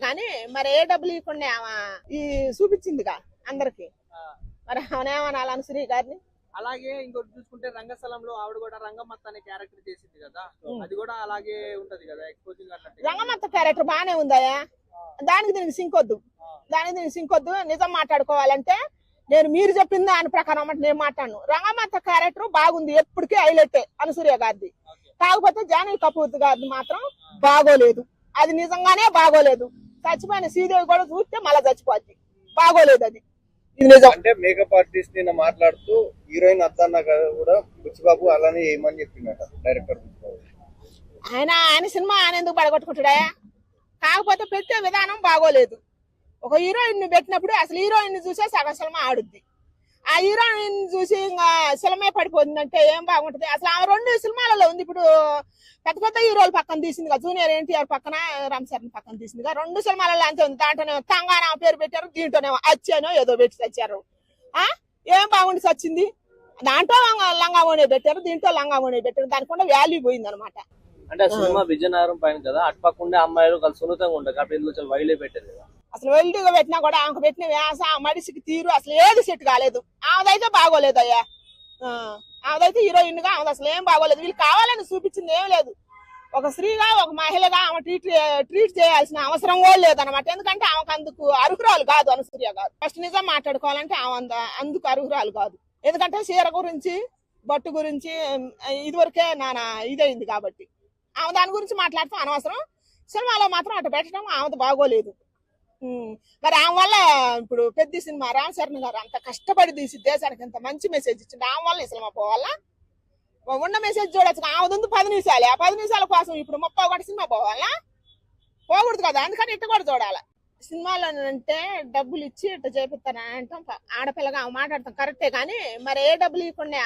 కానీ మరి ఏ డబ్బులు ఇవ్వకుండా ఈ చూపించిందిగా అందరికి, మరి ఆమెనేమనాలి అనుశ్రీ గారిని. అలాగే ఇంకోటి చూసుకుంటే రంగస్థలంలో ఆవిడ కూడా రంగమ్మత్త అనే క్యారెక్టర్ చేసింది కదా, అది కూడా అలాగే ఉంటది కదా ఎక్స్పోజింగ్ అన్నట్టు. రంగమ్మత్త క్యారెక్టర్ బానే ఉందాయా, దానికి దీనికి సింకొద్దు, నిజం మాట్లాడుకోవాలంటే నేను మీరు చెప్పిన దాని ప్రకారం అంటే నేను మాట్లాడను. రంగమ్మత్త క్యారెక్టర్ బాగుంది, ఎప్పటికీ హైలైట్ అనుసూయ గారిది. కాకపోతే జానవి కపూర్ గారిది మాత్రం బాగోలేదు, అది నిజంగానే బాగోలేదు. చచ్చిపోయిన శ్రీదేవి కూడా చూస్తే మళ్ళా చచ్చిపోద్ది, బాగోలేదు అది, ఇది నిజం. అంటే మేకప్ ఆర్టిస్ట్ నిన్న మాట్లాడుతూ హీరోయిన్ అద్దన్న కూడా బుచ్చిబాబు అలానే ఏమని చెప్పిందట డైరెక్టర్ బుచ్చిబాబు. ఆయన సినిమా ఆయన ఎందుకు పడగొట్టుకుంటాడా, కాకపోతే పెట్టే విధానం బాగోలేదు. ఒక హీరోయిన్ ని పెట్టినప్పుడు అసలు హీరోయిన్ ని చూసే సగం సినిమా ఆడుద్ది, ఆ హీరోయిన్ చూసి ఇంకా సినిమా పడిపోతుందంటే ఏం బాగుంటది. అసలు ఆమె 2 సినిమాలలో ఉంది. ఇప్పుడు పెద్ద పెద్ద హీరోలు పక్కన తీసిందిగా, జూనియర్ ఎన్టీఆర్ పక్కన రామ్ చరణ్ పక్కన తీసిందిగా, 2 సినిమాలలో అంతే ఉంది. దాంట్లోనే తంగానా పేరు పెట్టారు, దీంట్లోనే అచ్చానో ఏదో పెట్టి చచ్చారు. ఏం బాగుండి చచ్చింది, దాంట్లో లంగామోనే పెట్టారు, దీంట్లో లంగామోనే పెట్టారు, దానికి కూడా వాల్యూ పోయింది అనమాట. అంటే సినిమా విజయనగరం పైన కదా, అటుపక్కనే అమ్మాయిలు కలిసి సున్నితంగా ఉంటారు కాబట్టి ఇందులో చాలా వైలే పెట్టారు కదా. అసలు వెల్డిగా పెట్టినా కూడా ఆమెకు పెట్టిన వ్యాస, మడిసికి తీరు అసలు ఏది సెట్ కాలేదు. ఆమెదైతే బాగోలేదు అయ్యా, ఆమెదైతే హీరోయిన్ గా ఆమెది అసలు ఏం బాగోలేదు. వీళ్ళు కావాలని చూపించింది ఏం లేదు. ఒక స్త్రీగా ఒక మహిళగా ఆమె ట్రీట్ చేయాల్సిన అవసరం కూడా లేదనమాట. ఎందుకంటే ఆమెకు అందుకు అర్హురాలు కాదు అనుసూయ గారు. ఫస్ట్ నిజం మాట్లాడుకోవాలంటే ఆమె అందుకు అర్హురాలు కాదు. ఎందుకంటే చీర గురించి బట్టు గురించి ఇదివరకే నాన్న ఇదైంది కాబట్టి ఆమె దాని గురించి మాట్లాడితే అనవసరం. సినిమాలో మాత్రం అటు పెట్టడం ఆమెది బాగోలేదు. మరి ఆమె వల్ల ఇప్పుడు పెద్ద సినిమా రామ్ చరణ్ గారు అంత కష్టపడి తీసి దేశానికి ఎంత మంచి మెసేజ్ ఇచ్చింది, ఆమె వల్ల ఈ సినిమా పోవాలా? ఉన్న మెసేజ్ చూడొచ్చు. ఆమె 10 నిమిషాలే, ఆ 10 నిమిషాల కోసం ఇప్పుడు 30 సినిమా పోవాలా? పోకూడదు కదా, అందుకని ఇట్ట కూడా చూడాలి. సినిమాలో అంటే డబ్బులు ఇచ్చి ఇట్లా చేపిస్తాను అంటాం, ఆడపిల్లగా ఆమె మాట్లాడతాం కరెక్టే, కానీ మరి ఏ డబ్బులు ఇవ్వకుండా